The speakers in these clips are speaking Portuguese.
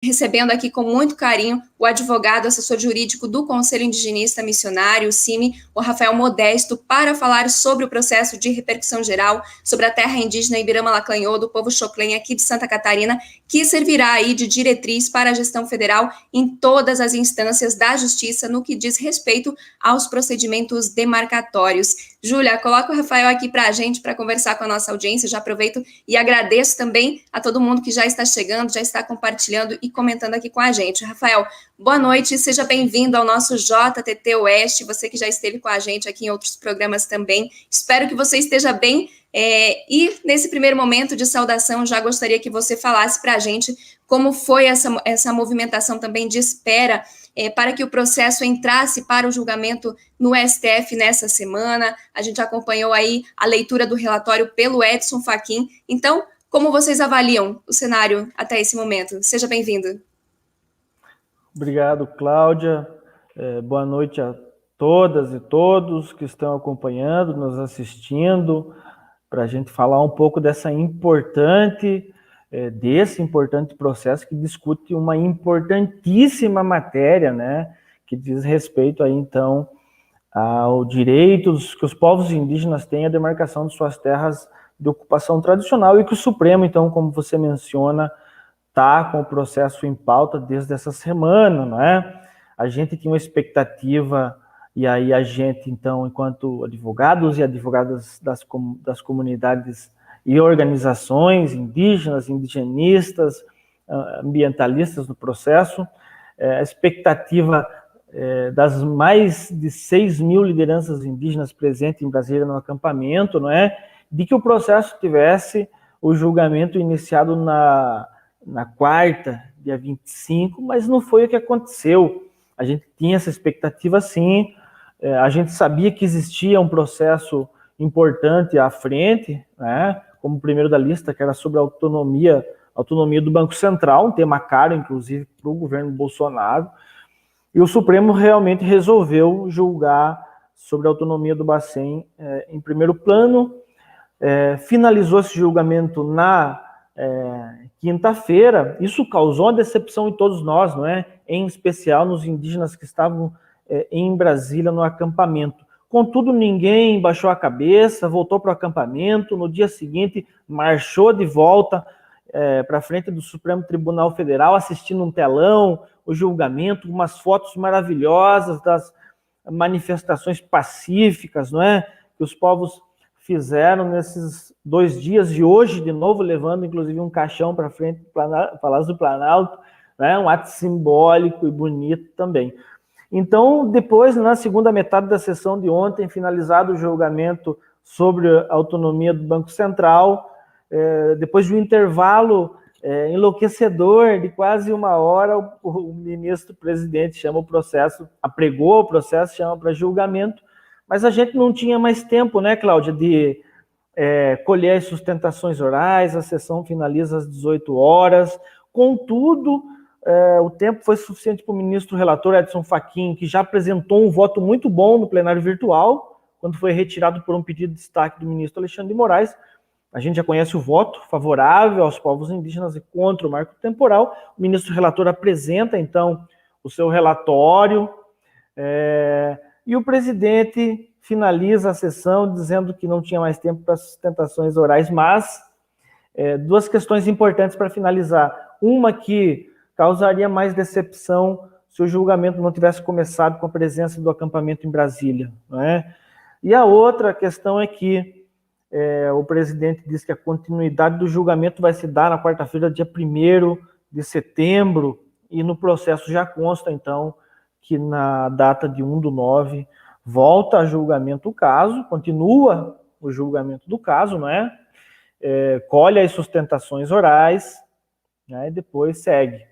recebendo aqui com muito carinho o advogado, assessor jurídico do Conselho Indigenista Missionário, o CIMI, o Rafael Modesto, para falar sobre o processo de repercussão geral sobre a terra indígena Ibirama-Laclanhô, do povo Xoclen aqui de Santa Catarina, que servirá aí de diretriz para a gestão federal em todas as instâncias da justiça no que diz respeito aos procedimentos demarcatórios. Júlia, coloca o Rafael aqui para a gente, para conversar com a nossa audiência. Já aproveito e agradeço também a todo mundo que já está chegando, já está compartilhando e comentando aqui com a gente. Rafael, boa noite, seja bem-vindo ao nosso JTT Oeste, você que já esteve com a gente aqui em outros programas também. Espero que você esteja bem. E nesse primeiro momento de saudação, já gostaria que você falasse para a gente como foi essa movimentação também de espera para que o processo entrasse para o julgamento no STF nessa semana. A gente acompanhou aí a leitura do relatório pelo Edson Fachin. Então, como vocês avaliam o cenário até esse momento? Seja bem-vindo. Obrigado, Cláudia. Boa noite a todas e todos que estão acompanhando, nos assistindo, para a gente falar um pouco desse importante processo que discute uma importantíssima matéria, né, que diz respeito aí, então, ao direito que os povos indígenas têm à demarcação de suas terras de ocupação tradicional e que o Supremo, então, como você menciona, está com o processo em pauta desde essa semana, não é? A gente tinha uma expectativa, e aí a gente, então, enquanto advogados e advogadas das comunidades e organizações indígenas, indigenistas, ambientalistas no processo, a expectativa das mais de 6 mil lideranças indígenas presentes em Brasília no acampamento, não é? De que o processo tivesse o julgamento iniciado na quarta, dia 25, mas não foi o que aconteceu. A gente tinha essa expectativa, sim. A gente sabia que existia um processo importante à frente, né, como o primeiro da lista, que era sobre a autonomia do Banco Central, um tema caro, inclusive, para o governo Bolsonaro. E o Supremo realmente resolveu julgar sobre a autonomia do Bacen em primeiro plano. Finalizou esse julgamento na quinta-feira. Isso causou uma decepção em todos nós, não é? Em especial nos indígenas que estavam em Brasília no acampamento. Contudo, ninguém baixou a cabeça, voltou para o acampamento. No dia seguinte, marchou de volta para frente do Supremo Tribunal Federal, assistindo um telão, o julgamento, umas fotos maravilhosas das manifestações pacíficas, não é? Que os povos fizeram nesses 2 dias, e hoje, de novo, levando, inclusive, um caixão para frente do Palácio do Planalto, né? Um ato simbólico e bonito também. Então, depois, na segunda metade da sessão de ontem, finalizado o julgamento sobre a autonomia do Banco Central, depois de um intervalo enlouquecedor de quase 1 hora, o ministro-presidente chama o processo, apregou o processo, chama para julgamento, mas a gente não tinha mais tempo, né, Cláudia, de colher as sustentações orais. A sessão finaliza às 18 horas, contudo, o tempo foi suficiente para o ministro relator Edson Fachin, que já apresentou um voto muito bom no plenário virtual, quando foi retirado por um pedido de destaque do ministro Alexandre de Moraes. A gente já conhece o voto favorável aos povos indígenas e contra o marco temporal. O ministro relator apresenta, então, o seu relatório, e o presidente finaliza a sessão dizendo que não tinha mais tempo para sustentações orais, mas 2 questões importantes para finalizar. Uma que causaria mais decepção se o julgamento não tivesse começado com a presença do acampamento em Brasília, não é? E a outra questão é que o presidente diz que a continuidade do julgamento vai se dar na quarta-feira, dia 1º de setembro, e no processo já consta, então, que na data de 1/9 volta a julgamento o caso, continua o julgamento do caso, não é? Colhe as sustentações orais, né, e depois segue.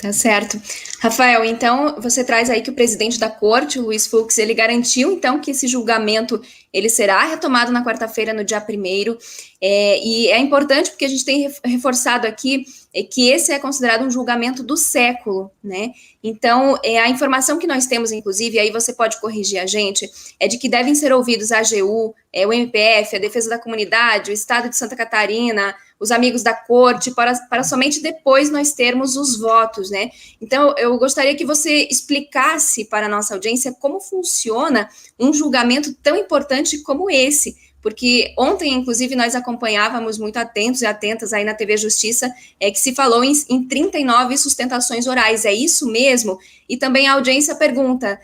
Tá certo. Rafael, então, você traz aí que o presidente da corte, o Luiz Fux, ele garantiu, então, que esse julgamento ele será retomado na quarta-feira, no dia 1º, e é importante porque a gente tem reforçado aqui que esse é considerado um julgamento do século, né? Então, a informação que nós temos, inclusive, aí você pode corrigir a gente, é de que devem ser ouvidos a AGU, o MPF, a Defesa da Comunidade, o Estado de Santa Catarina, os amigos da corte, para somente depois nós termos os votos, né? Então, eu gostaria que você explicasse para a nossa audiência como funciona um julgamento tão importante como esse, porque ontem, inclusive, nós acompanhávamos muito atentos e atentas aí na TV Justiça, que se falou em 39 sustentações orais, é isso mesmo? E também a audiência pergunta,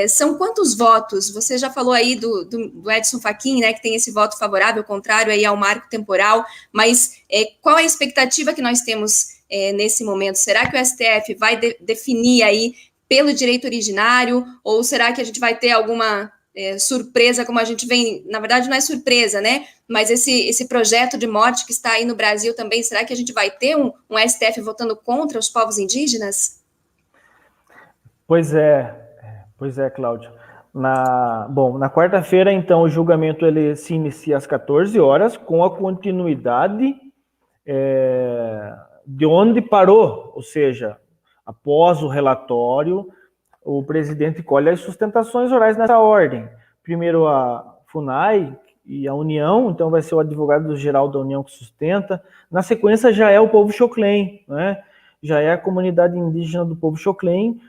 são quantos votos? Você já falou aí do Edson Fachin, né, que tem esse voto favorável, contrário aí ao marco temporal, mas qual é a expectativa que nós temos nesse momento? Será que o STF vai definir aí pelo direito originário, ou será que a gente vai ter alguma surpresa, como a gente vem, na verdade não é surpresa, né, mas esse projeto de morte que está aí no Brasil também, será que a gente vai ter um STF votando contra os povos indígenas? Pois é, Cláudio. Na quarta-feira, então, o julgamento ele se inicia às 14 horas, com a continuidade de onde parou, ou seja, após o relatório, o presidente colhe as sustentações orais nessa ordem. Primeiro a FUNAI e a União, então vai ser o advogado-geral da União que sustenta. Na sequência já é o povo Xoclen, né? Já é a comunidade indígena do povo Xoclen,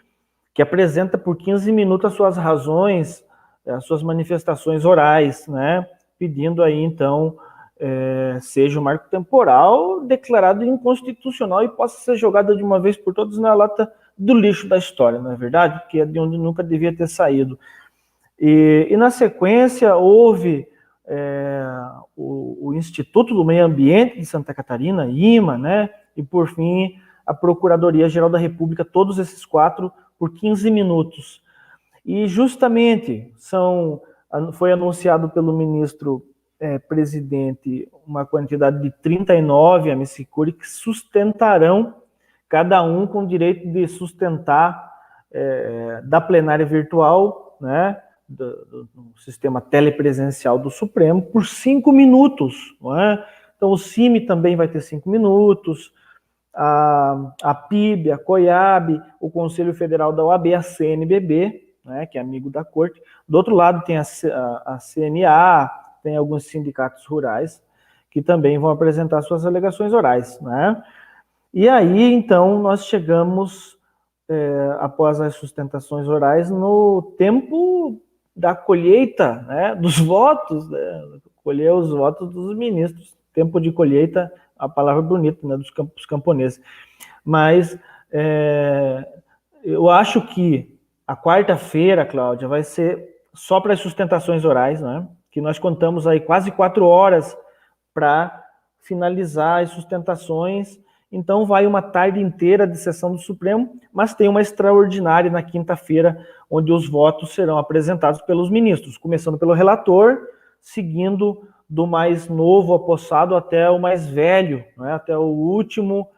que apresenta por 15 minutos as suas razões, as suas manifestações orais, né? Pedindo aí, então, seja o marco temporal declarado inconstitucional e possa ser jogado de uma vez por todas na lata do lixo da história, não é verdade? Que é de onde nunca devia ter saído. E na sequência, houve o Instituto do Meio Ambiente de Santa Catarina, IMA, né? E, por fim, a Procuradoria-Geral da República, todos esses 4 por 15 minutos. E, justamente, foi anunciado pelo ministro presidente uma quantidade de 39 amicicuri que sustentarão, cada um com o direito de sustentar da plenária virtual, né, do sistema telepresencial do Supremo, por 5 minutos. Não é? Então, o CIMI também vai ter 5 minutos, a PIB, a COIAB, o Conselho Federal da OAB, a CNBB, né, que é amigo da corte. Do outro lado tem a CNA, tem alguns sindicatos rurais, que também vão apresentar suas alegações orais, né? E aí, então, nós chegamos, após as sustentações orais, no tempo da colheita, né, dos votos, né, colher os votos dos ministros. Tempo de colheita, a palavra bonita, né, dos camponeses. Mas eu acho que a quarta-feira, Cláudia, vai ser só para as sustentações orais, né, que nós contamos aí quase 4 horas para finalizar as sustentações. Então, vai uma tarde inteira de sessão do Supremo, mas tem uma extraordinária na quinta-feira, onde os votos serão apresentados pelos ministros, começando pelo relator, seguindo do mais novo apossado até o mais velho, né, até o último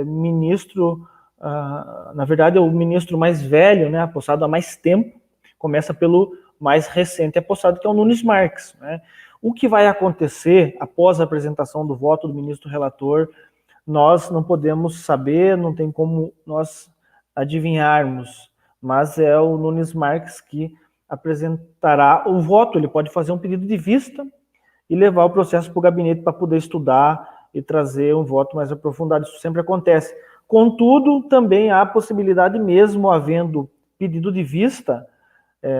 ministro, na verdade, é o ministro mais velho, né, apossado há mais tempo, começa pelo mais recente apossado, que é o Nunes Marques. Né. O que vai acontecer após a apresentação do voto do ministro relator, nós não podemos saber, não tem como nós adivinharmos, mas é o Nunes Marques que apresentará o voto. Ele pode fazer um pedido de vista e levar o processo para o gabinete para poder estudar e trazer um voto mais aprofundado. Isso sempre acontece. Contudo, também há a possibilidade, mesmo havendo pedido de vista,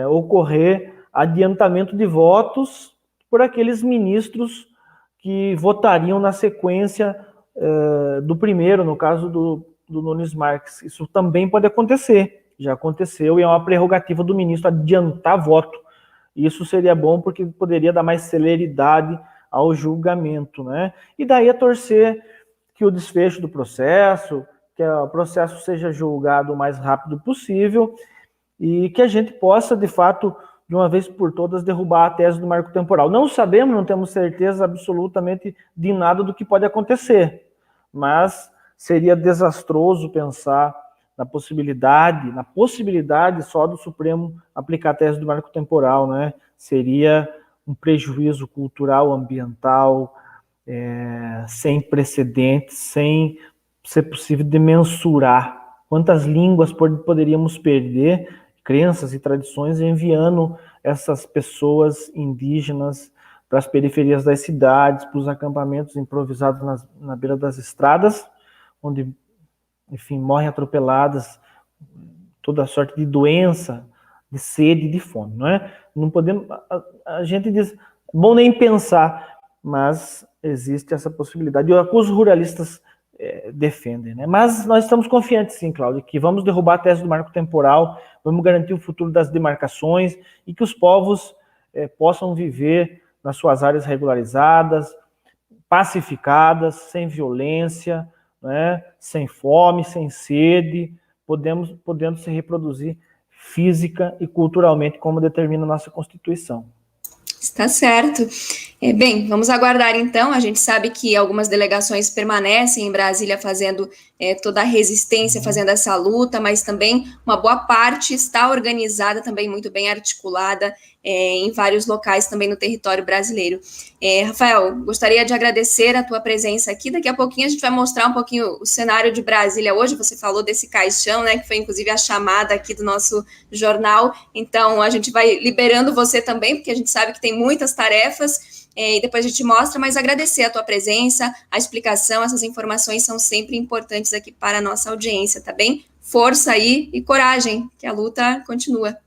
ocorrer adiantamento de votos por aqueles ministros que votariam na sequência do primeiro, no caso do Nunes Marques. Isso também pode acontecer, já aconteceu, e é uma prerrogativa do ministro adiantar voto. Isso seria bom porque poderia dar mais celeridade ao julgamento, né? E daí a torcer que o desfecho do processo, que o processo seja julgado o mais rápido possível e que a gente possa, de fato, de uma vez por todas, derrubar a tese do marco temporal. Não sabemos, não temos certeza absolutamente de nada do que pode acontecer, mas seria desastroso pensar na possibilidade só do Supremo aplicar a tese do marco temporal, né? Seria um prejuízo cultural, ambiental, sem precedentes, sem ser possível de mensurar quantas línguas poderíamos perder, crenças e tradições, enviando essas pessoas indígenas para as periferias das cidades, para os acampamentos improvisados na beira das estradas, onde, enfim, morrem atropeladas toda sorte de doença, de sede, de fome, não é? Não podemos, a gente diz, bom nem pensar, mas existe essa possibilidade. E os ruralistas defendem, né? Mas nós estamos confiantes, sim, Cláudio, que vamos derrubar a tese do marco temporal, vamos garantir o futuro das demarcações e que os povos possam viver nas suas áreas regularizadas, pacificadas, sem violência, né? Sem fome, sem sede, podendo se reproduzir física e culturalmente, como determina a nossa Constituição. Está certo. Bem, vamos aguardar então. A gente sabe que algumas delegações permanecem em Brasília fazendo toda a resistência, fazendo essa luta, mas também uma boa parte está organizada, também muito bem articulada em vários locais também no território brasileiro. Rafael, gostaria de agradecer a tua presença aqui. Daqui a pouquinho a gente vai mostrar um pouquinho o cenário de Brasília hoje. Você falou desse caixão, né, que foi inclusive a chamada aqui do nosso jornal. Então a gente vai liberando você também, porque a gente sabe que tem muitas tarefas. E depois a gente mostra, mas agradecer a tua presença, a explicação, essas informações são sempre importantes aqui para a nossa audiência, tá bem? Força aí e coragem, que a luta continua.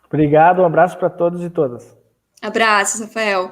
Obrigado, um abraço para todos e todas. Abraços, Rafael.